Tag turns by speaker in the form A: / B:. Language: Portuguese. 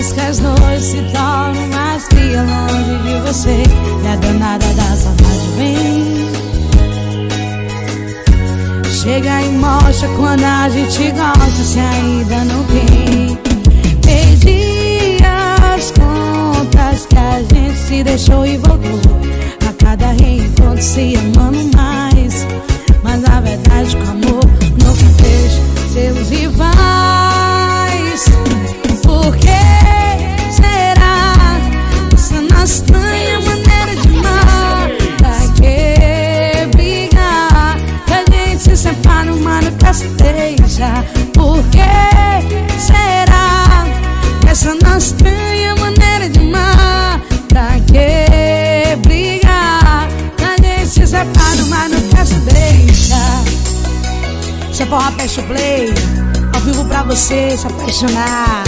A: Parece que as noites se tornam mais frias longe de você, e a danada da saudade vem. Chega e mostra quando a gente gosta, se ainda não tem. Perdi as contas que a gente se deixou e voltou. A cada reencontro se amando mais, mas na verdade com amor nunca fez seus rivais. Por que será essa nossa estranha maneira de amar? Pra que brigar? Que a gente se separa, mas nunca se deixa. Por que será essa nossa estranha maneira de amar? Pra que brigar? Que a gente se separa, mas nunca se deixa. Isso é forró, Peste Play, ao vivo pra você se apaixonar.